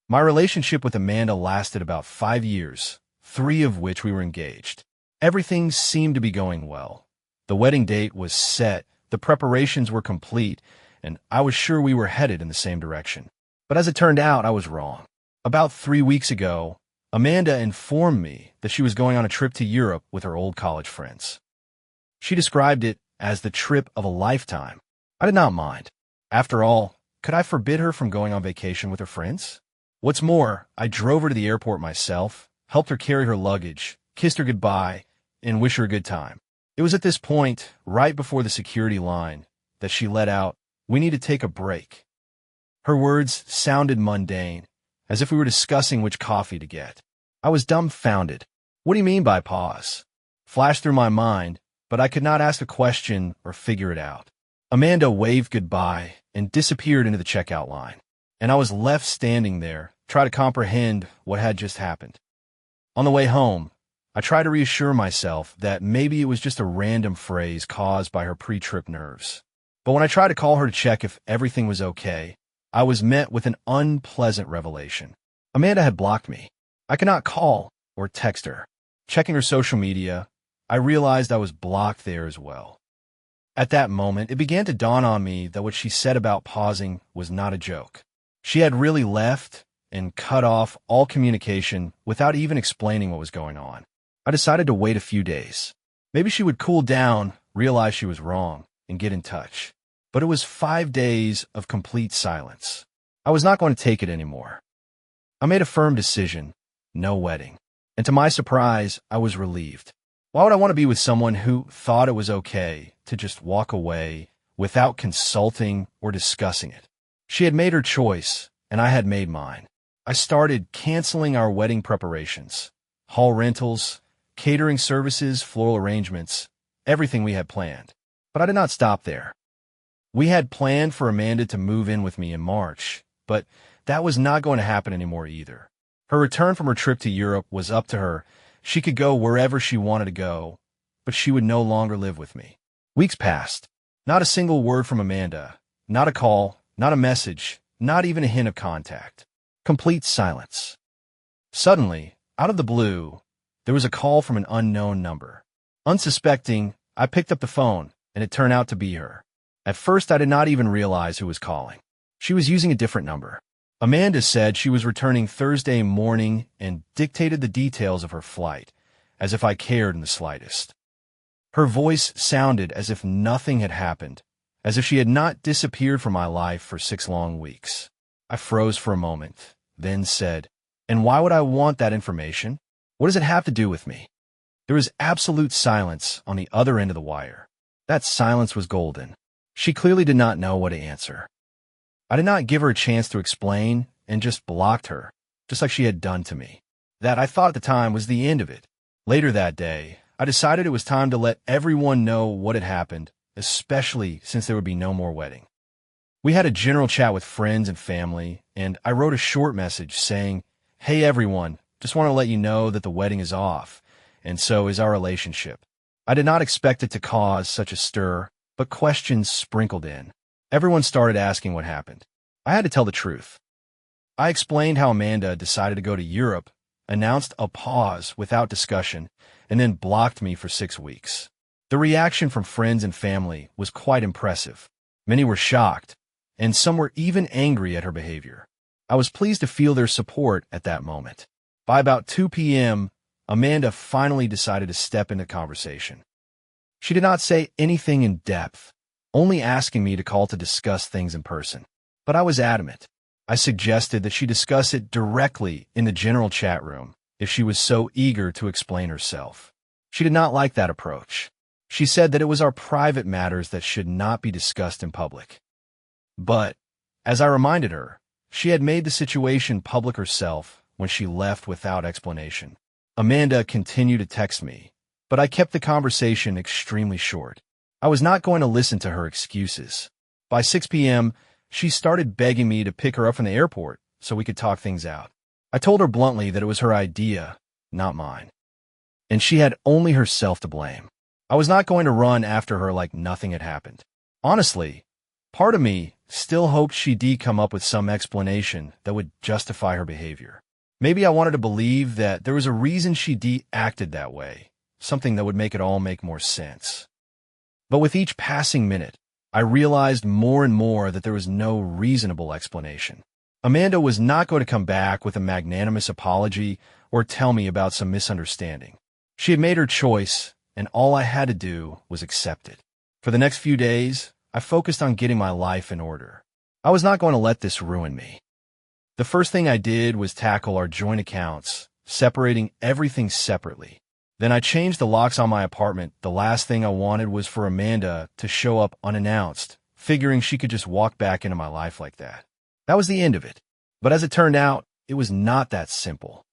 My relationship with Amanda lasted about 5 years, 3 of which we were engaged. Everything seemed to be going well. The wedding date was set, the preparations were complete, and I was sure we were headed in the same direction. But as it turned out, I was wrong. About 3 weeks ago, Amanda informed me that she was going on a trip to Europe with her old college friends. She described it as the trip of a lifetime. I did not mind. After all, could I forbid her from going on vacation with her friends? What's more, I drove her to the airport myself, helped her carry her luggage, kissed her goodbye, and wished her a good time. It was at this point, right before the security line, that she let out, "We need to take a break." Her words sounded mundane, as if we were discussing which coffee to get. I was dumbfounded. "What do you mean by pause?" Flashed through my mind, but I could not ask a question or figure it out. Amanda waved goodbye and disappeared into the checkout line, and I was left standing there, trying to comprehend what had just happened. On the way home, I tried to reassure myself that maybe it was just a random phrase caused by her pre-trip nerves. But when I tried to call her to check if everything was okay, I was met with an unpleasant revelation. Amanda had blocked me. I could not call or text her. Checking her social media, I realized I was blocked there as well. At that moment, it began to dawn on me that what she said about pausing was not a joke. She had really left and cut off all communication without even explaining what was going on. I decided to wait a few days. Maybe she would cool down, realize she was wrong, and get in touch. But it was 5 days of complete silence. I was not going to take it anymore. I made a firm decision: no wedding. And to my surprise, I was relieved. Why would I want to be with someone who thought it was okay to just walk away without consulting or discussing it? She had made her choice, and I had made mine. I started canceling our wedding preparations, hall rentals, catering services, floral arrangements, everything we had planned. But I did not stop there. We had planned for Amanda to move in with me in March, but that was not going to happen anymore either. Her return from her trip to Europe was up to her. She could go wherever she wanted to go, but she would no longer live with me. Weeks passed. Not a single word from Amanda. Not a call, not a message, not even a hint of contact. Complete silence. Suddenly, out of the blue, there was a call from an unknown number. Unsuspecting, I picked up the phone, and it turned out to be her. At first, I did not even realize who was calling. She was using a different number. Amanda said she was returning Thursday morning and dictated the details of her flight, as if I cared in the slightest. Her voice sounded as if nothing had happened, as if she had not disappeared from my life for 6 long weeks. I froze for a moment, then said, "And why would I want that information? What does it have to do with me?" There was absolute silence on the other end of the wire. That silence was golden. She clearly did not know what to answer. I did not give her a chance to explain and just blocked her, just like she had done to me. That, I thought at the time, was the end of it. Later that day, I decided it was time to let everyone know what had happened, especially since there would be no more wedding. We had a general chat with friends and family, and I wrote a short message saying, "Hey everyone, just want to let you know that the wedding is off, and so is our relationship." I did not expect it to cause such a stir, but questions sprinkled in. Everyone started asking what happened. I had to tell the truth. I explained how Amanda decided to go to Europe, announced a pause without discussion, and then blocked me for 6 weeks. The reaction from friends and family was quite impressive. Many were shocked, and some were even angry at her behavior. I was pleased to feel their support at that moment. By about 2 p.m., Amanda finally decided to step into conversation. She did not say anything in depth, only asking me to call to discuss things in person. But I was adamant. I suggested that she discuss it directly in the general chat room if she was so eager to explain herself. She did not like that approach. She said that it was our private matters that should not be discussed in public. But, as I reminded her, she had made the situation public herself when she left without explanation. Amanda continued to text me, but I kept the conversation extremely short. I was not going to listen to her excuses. By 6 p.m., she started begging me to pick her up from the airport so we could talk things out. I told her bluntly that it was her idea, not mine, and she had only herself to blame. I was not going to run after her like nothing had happened. Honestly, Part of me still hoped she'd come up with some explanation that would justify her behavior. Maybe I wanted to believe that there was a reason she'd acted that way, something that would make it all make more sense. But with each passing minute, I realized more and more that there was no reasonable explanation. Amanda was not going to come back with a magnanimous apology or tell me about some misunderstanding. She had made her choice, and all I had to do was accept it. For the next few days, I focused on getting my life in order. I was not going to let this ruin me. The first thing I did was tackle our joint accounts, separating everything separately. Then I changed the locks on my apartment. The last thing I wanted was for Amanda to show up unannounced, figuring she could just walk back into my life like that. That was the end of it. But as it turned out, it was not that simple.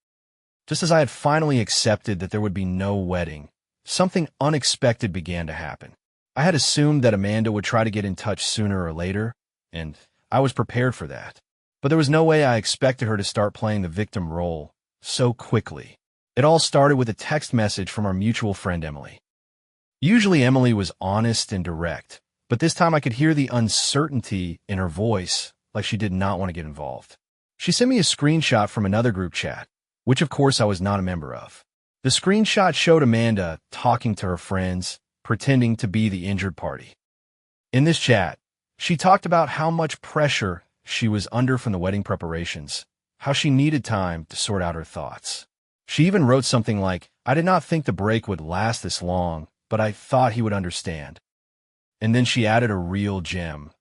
Just as I had finally accepted that there would be no wedding, something unexpected began to happen. I had assumed that Amanda would try to get in touch sooner or later, and I was prepared for that. But there was no way I expected her to start playing the victim role so quickly. It all started with a text message from our mutual friend Emily. Usually Emily was honest and direct, but this time I could hear the uncertainty in her voice, like she did not want to get involved. She sent me a screenshot from another group chat, which of course I was not a member of. The screenshot showed Amanda talking to her friends, pretending to be the injured party. In this chat, she talked about how much pressure she was under from the wedding preparations, how she needed time to sort out her thoughts. She even wrote something like, "I did not think the break would last this long, but I thought he would understand." And then she added a real gem.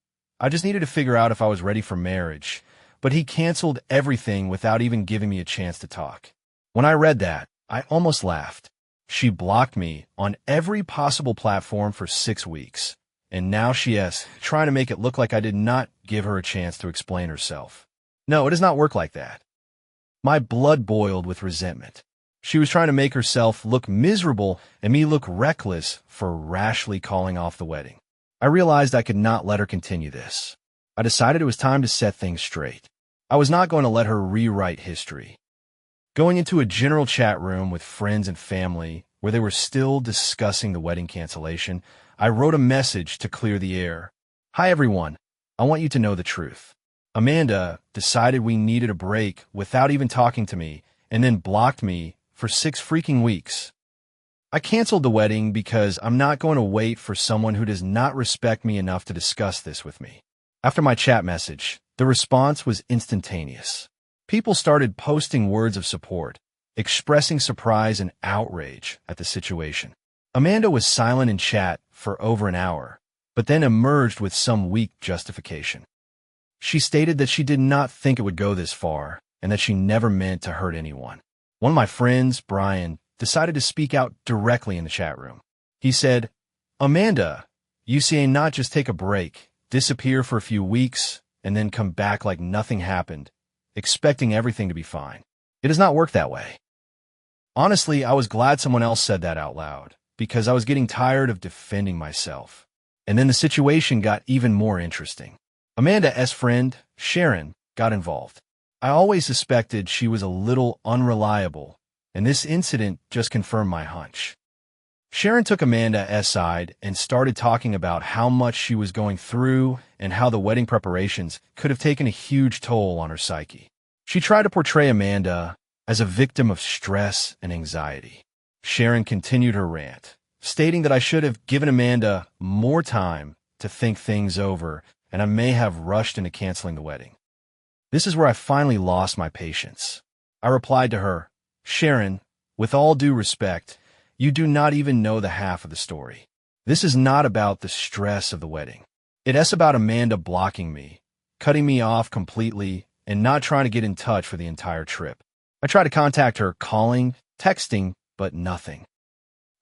"I just needed to figure out if I was ready for marriage, but he canceled everything without even giving me a chance to talk." When I read that, I almost laughed. She blocked me on every possible platform for 6 weeks, and now she is trying to make it look like I did not give her a chance to explain herself. No, it does not work like that. My blood boiled with resentment. She was trying to make herself look miserable and me look reckless for rashly calling off the wedding. I realized I could not let her continue this. I decided it was time to set things straight. I was not going to let her rewrite history. Going into a general chat room with friends and family, where they were still discussing the wedding cancellation, I wrote a message to clear the air. "Hi everyone, I want you to know the truth. Amanda decided we needed a break without even talking to me, and then blocked me for 6 freaking weeks. I canceled the wedding because I'm not going to wait for someone who does not respect me enough to discuss this with me." After my chat message, the response was instantaneous. People started posting words of support, expressing surprise and outrage at the situation. Amanda was silent in chat for over an hour, but then emerged with some weak justification. She stated that she did not think it would go this far, and that she never meant to hurt anyone. One of my friends, Brian, decided to speak out directly in the chat room. He said, "Amanda, you say not just take a break, disappear for a few weeks, and then come back like nothing happened, expecting everything to be fine. It does not work that way." Honestly, I was glad someone else said that out loud, because I was getting tired of defending myself. And then the situation got even more interesting. Amanda's friend, Sharon, got involved. I always suspected she was a little unreliable, and this incident just confirmed my hunch. Sharon took Amanda aside and started talking about how much she was going through and how the wedding preparations could have taken a huge toll on her psyche. She tried to portray Amanda as a victim of stress and anxiety. Sharon continued her rant, stating that I should have given Amanda more time to think things over, and I may have rushed into canceling the wedding. This is where I finally lost my patience. I replied to her, "Sharon, with all due respect, you do not even know the half of the story. This is not about the stress of the wedding. It is about Amanda blocking me, cutting me off completely, and not trying to get in touch for the entire trip. I tried to contact her, calling, texting, but nothing.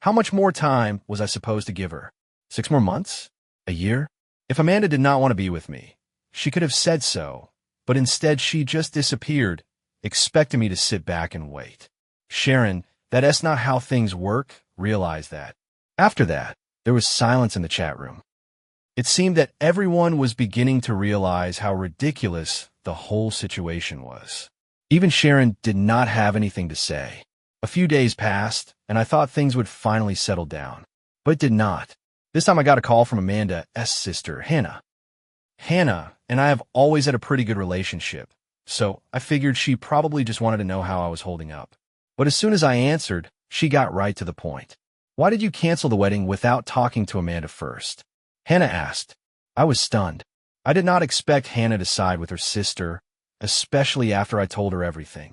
How much more time was I supposed to give her? 6 more months? A year? If Amanda did not want to be with me, she could have said so, but instead she just disappeared, expecting me to sit back and wait. Sharon, that is not how things work, realized that. After that, there was silence in the chat room. It seemed that everyone was beginning to realize how ridiculous the whole situation was. Even Sharon did not have anything to say. A few days passed, and I thought things would finally settle down. But it did not. This time I got a call from Amanda's sister, Hannah. Hannah and I have always had a pretty good relationship, so I figured she probably just wanted to know how I was holding up. But as soon as I answered, she got right to the point. Why did you cancel the wedding without talking to Amanda first? Hannah asked. I was stunned. I did not expect Hannah to side with her sister, especially after I told her everything.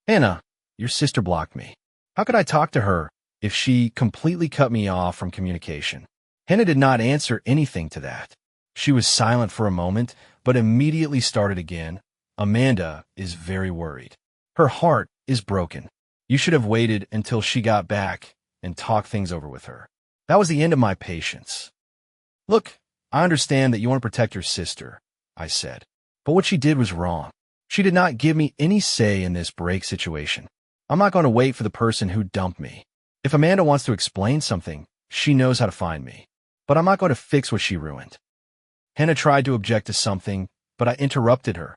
Hannah, your sister blocked me. How could I talk to her if she completely cut me off from communication? Hannah did not answer anything to that. She was silent for a moment, but immediately started again. Amanda is very worried. Her heart is broken. You should have waited until she got back and talked things over with her. That was the end of my patience. Look, I understand that you want to protect your sister, I said. But what she did was wrong. She did not give me any say in this break situation. I'm not going to wait for the person who dumped me. If Amanda wants to explain something, she knows how to find me. But I'm not going to fix what she ruined. Hannah tried to object to something, but I interrupted her.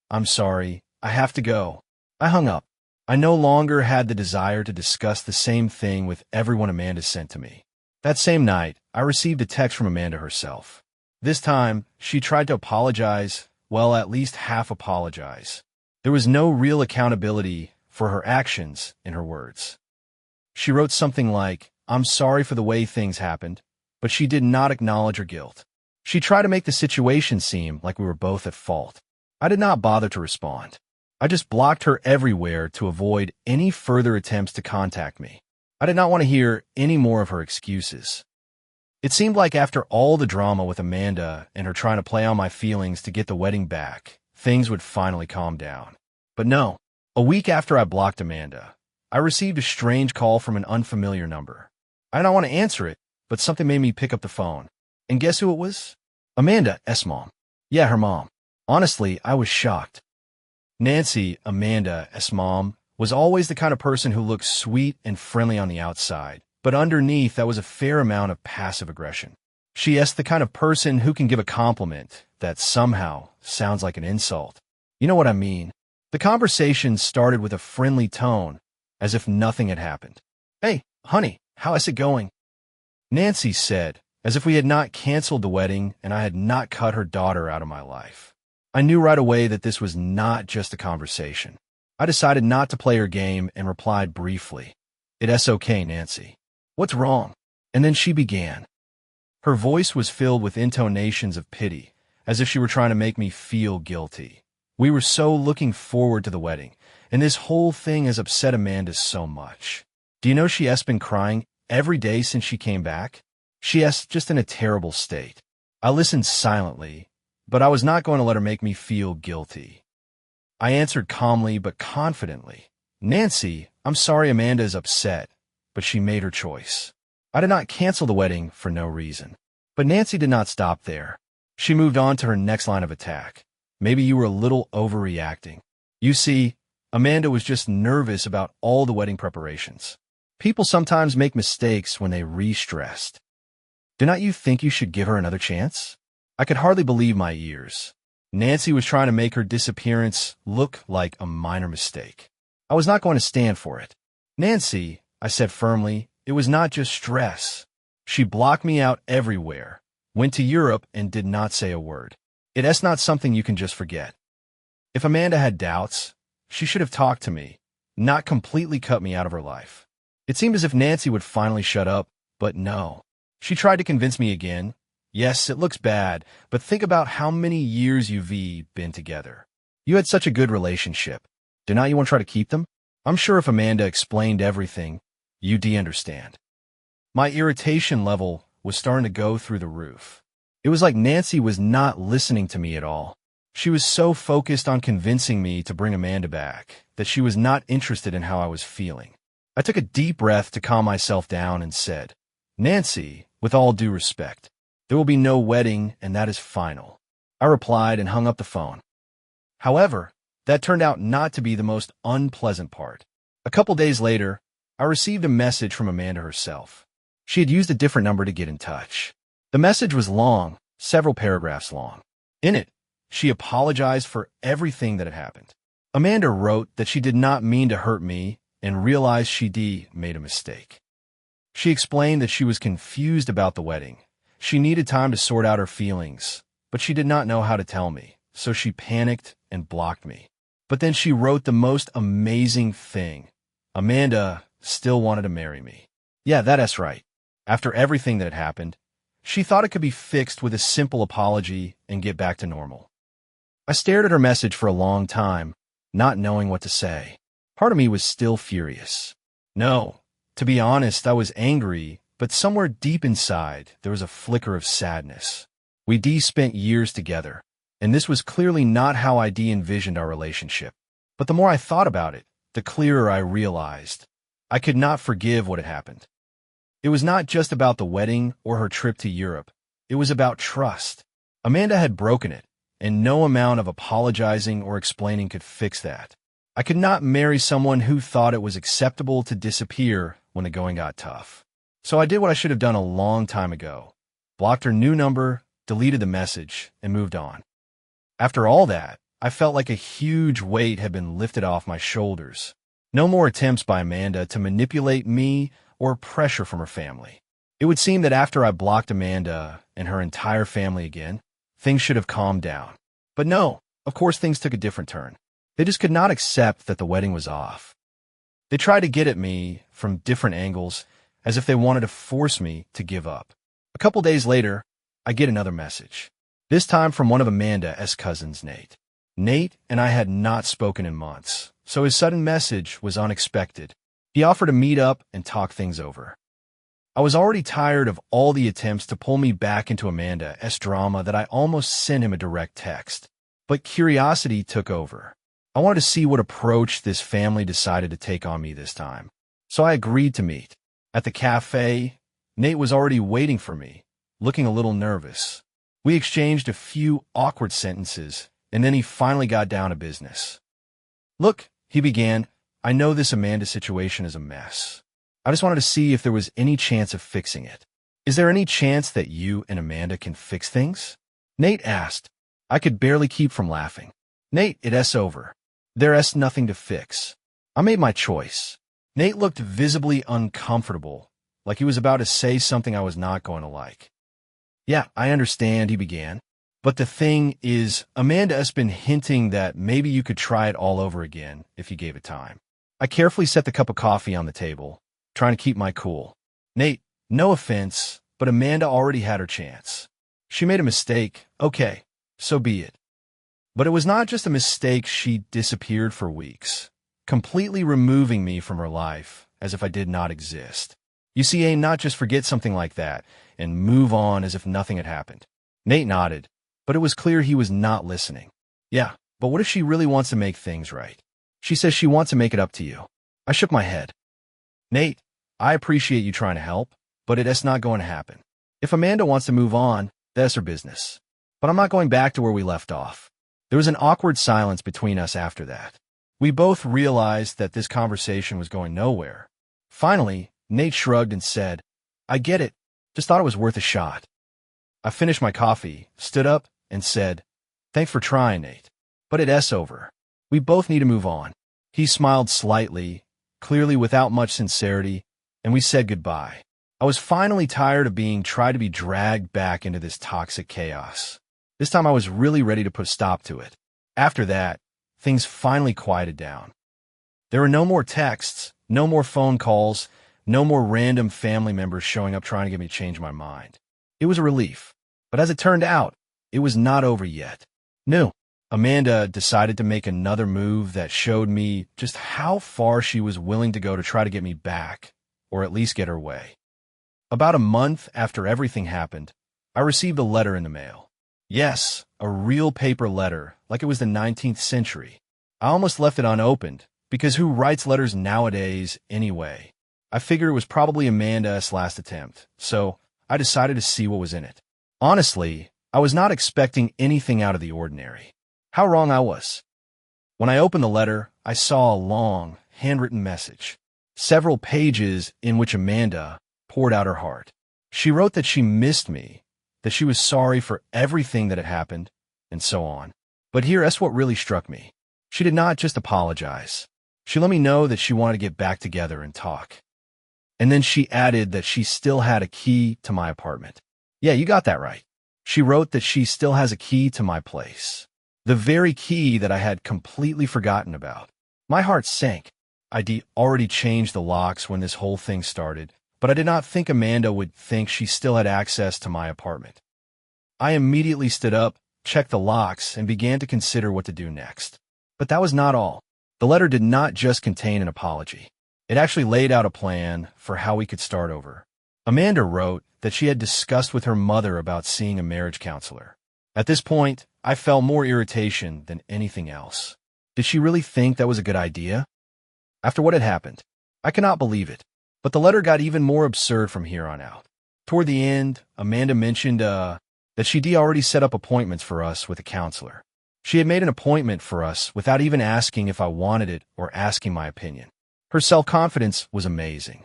I'm sorry, I have to go. I hung up. I no longer had the desire to discuss the same thing with everyone Amanda sent to me. That same night, I received a text from Amanda herself. This time, she tried to apologize, well, at least half apologize. There was no real accountability for her actions in her words. She wrote something like, I'm sorry for the way things happened, but she did not acknowledge her guilt. She tried to make the situation seem like we were both at fault. I did not bother to respond. I just blocked her everywhere to avoid any further attempts to contact me. I did not want to hear any more of her excuses. It seemed like after all the drama with Amanda and her trying to play on my feelings to get the wedding back, things would finally calm down. But no, a week after I blocked Amanda, I received a strange call from an unfamiliar number. I did not want to answer it, but something made me pick up the phone. And guess who it was? Amanda's mom. Yeah, her mom. Honestly, I was shocked. Nancy, Amanda's mom, was always the kind of person who looked sweet and friendly on the outside, but underneath that was a fair amount of passive aggression. She's the kind of person who can give a compliment that somehow sounds like an insult. You know what I mean? The conversation started with a friendly tone, as if nothing had happened. Hey, honey, how is it going? Nancy said, as if we had not canceled the wedding and I had not cut her daughter out of my life. I knew right away that this was not just a conversation. I decided not to play her game and replied briefly. It's okay, Nancy. What's wrong? And then she began. Her voice was filled with intonations of pity, as if she were trying to make me feel guilty. We were so looking forward to the wedding, and this whole thing has upset Amanda so much. Do you know she has been crying every day since she came back? She is just in a terrible state. I listened silently, but I was not going to let her make me feel guilty. I answered calmly but confidently. Nancy, I'm sorry Amanda is upset, but she made her choice. I did not cancel the wedding for no reason. But Nancy did not stop there. She moved on to her next line of attack. Maybe you were a little overreacting. You see, Amanda was just nervous about all the wedding preparations. People sometimes make mistakes when they re-stressed. Do not you think you should give her another chance? I could hardly believe my ears. Nancy was trying to make her disappearance look like a minor mistake. I was not going to stand for it. Nancy, I said firmly, it was not just stress. She blocked me out everywhere, went to Europe, and did not say a word. It's not something you can just forget. If Amanda had doubts, she should have talked to me, not completely cut me out of her life. It seemed as if Nancy would finally shut up, but no. She tried to convince me again. Yes, it looks bad, but think about how many years you've been together. You had such a good relationship. Do not you want to try to keep them? I'm sure if Amanda explained everything, you'd understand. My irritation level was starting to go through the roof. It was like Nancy was not listening to me at all. She was so focused on convincing me to bring Amanda back that she was not interested in how I was feeling. I took a deep breath to calm myself down and said, Nancy, with all due respect, there will be no wedding, and that is final. I replied and hung up the phone. However, that turned out not to be the most unpleasant part. A couple days later, I received a message from Amanda herself. She had used a different number to get in touch. The message was long, several paragraphs long. In it, she apologized for everything that had happened. Amanda wrote that she did not mean to hurt me and realized she made a mistake. She explained that she was confused about the wedding. She needed time to sort out her feelings, but she did not know how to tell me, so she panicked and blocked me. But then she wrote the most amazing thing. Amanda still wanted to marry me. Yeah, that's right. After everything that had happened, she thought it could be fixed with a simple apology and get back to normal. I stared at her message for a long time, not knowing what to say. Part of me was still furious. No, to be honest, I was angry, but somewhere deep inside, there was a flicker of sadness. We spent years together, and this was clearly not how I envisioned our relationship. But the more I thought about it, the clearer I realized I could not forgive what had happened. It was not just about the wedding or her trip to Europe. It was about trust. Amanda had broken it, and no amount of apologizing or explaining could fix that. I could not marry someone who thought it was acceptable to disappear when the going got tough. So I did what I should have done a long time ago. Blocked her new number, deleted the message, and moved on. After all that, I felt like a huge weight had been lifted off my shoulders. No more attempts by Amanda to manipulate me or pressure from her family. It would seem that after I blocked Amanda and her entire family again, things should have calmed down. But no, of course things took a different turn. They just could not accept that the wedding was off. They tried to get at me from different angles, as if they wanted to force me to give up. A couple days later, I get another message. This time from one of Amanda's cousins, Nate. Nate and I had not spoken in months, so his sudden message was unexpected. He offered to meet up and talk things over. I was already tired of all the attempts to pull me back into Amanda's drama that I almost sent him a direct text. But curiosity took over. I wanted to see what approach this family decided to take on me this time. So I agreed to meet. At the cafe, Nate was already waiting for me, looking a little nervous. We exchanged a few awkward sentences, and then he finally got down to business. Look, he began, I know this Amanda situation is a mess. I just wanted to see if there was any chance of fixing it. Is there any chance that you and Amanda can fix things? Nate asked. I could barely keep from laughing. Nate, it's over. There's nothing to fix. I made my choice. Nate looked visibly uncomfortable, like he was about to say something I was not going to like. Yeah, I understand, he began. But the thing is, Amanda has been hinting that maybe you could try it all over again if you gave it time. I carefully set the cup of coffee on the table, trying to keep my cool. Nate, no offense, but Amanda already had her chance. She made a mistake, okay, so be it. But it was not just a mistake. She disappeared for weeks, completely removing me from her life as if I did not exist. You see, aim not just forget something like that and move on as if nothing had happened. Nate nodded, but it was clear he was not listening. Yeah, but what if she really wants to make things right? She says she wants to make it up to you. I shook my head. Nate, I appreciate you trying to help, but it's not going to happen. If Amanda wants to move on, that's her business. But I'm not going back to where we left off. There was an awkward silence between us after that. We both realized that this conversation was going nowhere. Finally, Nate shrugged and said, I get it. Just thought it was worth a shot. I finished my coffee, stood up, and said, Thanks for trying, Nate. But it's over. We both need to move on. He smiled slightly, clearly without much sincerity, and we said goodbye. I was finally tired of being tried to be dragged back into this toxic chaos. This time I was really ready to put a stop to it. After that, things finally quieted down. There were no more texts, no more phone calls, no more random family members showing up trying to get me to change my mind. It was a relief. But as it turned out, it was not over yet. No, Amanda decided to make another move that showed me just how far she was willing to go to try to get me back, or at least get her way. About a month after everything happened, I received a letter in the mail. Yes, a real paper letter, like it was the 19th century. I almost left it unopened, because who writes letters nowadays anyway? I figured it was probably Amanda's last attempt, so I decided to see what was in it. Honestly, I was not expecting anything out of the ordinary. How wrong I was. When I opened the letter, I saw a long, handwritten message, several pages in which Amanda poured out her heart. She wrote that she missed me, that she was sorry for everything that had happened, and so on. But here's what really struck me. She did not just apologize. She let me know that she wanted to get back together and talk. And then she added that she still had a key to my apartment. Yeah, you got that right. She wrote that she still has a key to my place. The very key that I had completely forgotten about. My heart sank. I'd already changed the locks when this whole thing started, but I did not think Amanda would think she still had access to my apartment. I immediately stood up, checked the locks, and began to consider what to do next. But that was not all. The letter did not just contain an apology. It actually laid out a plan for how we could start over. Amanda wrote that she had discussed with her mother about seeing a marriage counselor. At this point, I felt more irritation than anything else. Did she really think that was a good idea? After what had happened, I cannot believe it. But the letter got even more absurd from here on out. Toward the end, Amanda mentioned that she'd already set up appointments for us with a counselor. She had made an appointment for us without even asking if I wanted it or asking my opinion. Her self-confidence was amazing.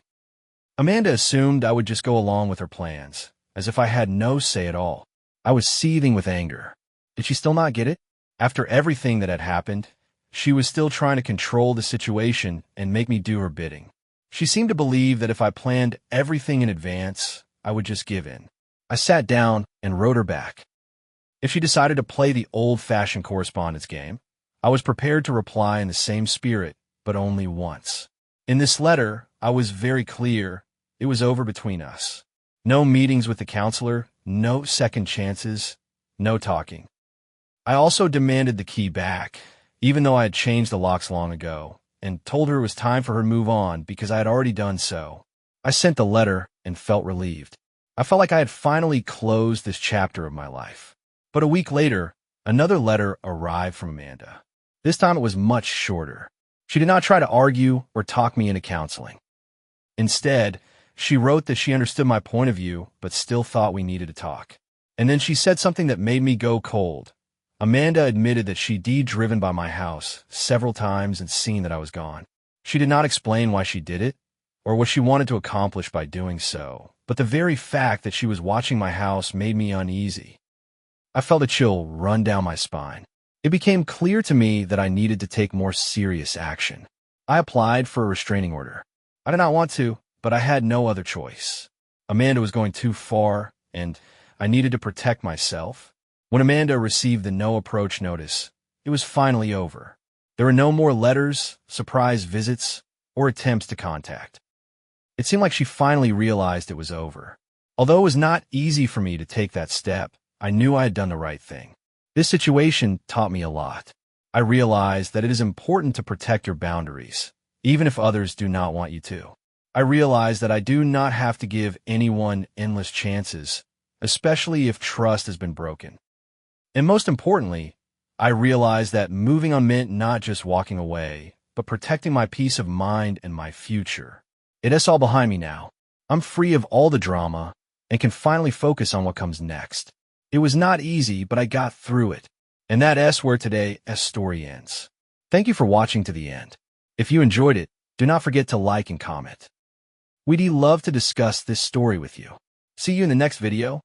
Amanda assumed I would just go along with her plans, as if I had no say at all. I was seething with anger. Did she still not get it? After everything that had happened, she was still trying to control the situation and make me do her bidding. She seemed to believe that if I planned everything in advance, I would just give in. I sat down and wrote her back. If she decided to play the old-fashioned correspondence game, I was prepared to reply in the same spirit, but only once. In this letter, I was very clear it was over between us. No meetings with the counselor, no second chances, no talking. I also demanded the key back, even though I had changed the locks long ago, and told her it was time for her to move on because I had already done so. I sent the letter and felt relieved. I felt like I had finally closed this chapter of my life. But a week later, another letter arrived from Amanda. This time it was much shorter. She did not try to argue or talk me into counseling. Instead, she wrote that she understood my point of view but still thought we needed to talk. And then she said something that made me go cold. Amanda admitted that she'd driven by my house several times and seen that I was gone. She did not explain why she did it or what she wanted to accomplish by doing so, but the very fact that she was watching my house made me uneasy. I felt a chill run down my spine. It became clear to me that I needed to take more serious action. I applied for a restraining order. I did not want to, but I had no other choice. Amanda was going too far, and I needed to protect myself. When Amanda received the no-approach notice, it was finally over. There were no more letters, surprise visits, or attempts to contact. It seemed like she finally realized it was over. Although it was not easy for me to take that step, I knew I had done the right thing. This situation taught me a lot. I realized that it is important to protect your boundaries, even if others do not want you to. I realized that I do not have to give anyone endless chances, especially if trust has been broken. And most importantly, I realized that moving on meant not just walking away, but protecting my peace of mind and my future. It is all behind me now. I'm free of all the drama and can finally focus on what comes next. It was not easy, but I got through it. And that is where today's story ends. Thank you for watching to the end. If you enjoyed it, do not forget to like and comment. We'd love to discuss this story with you. See you in the next video.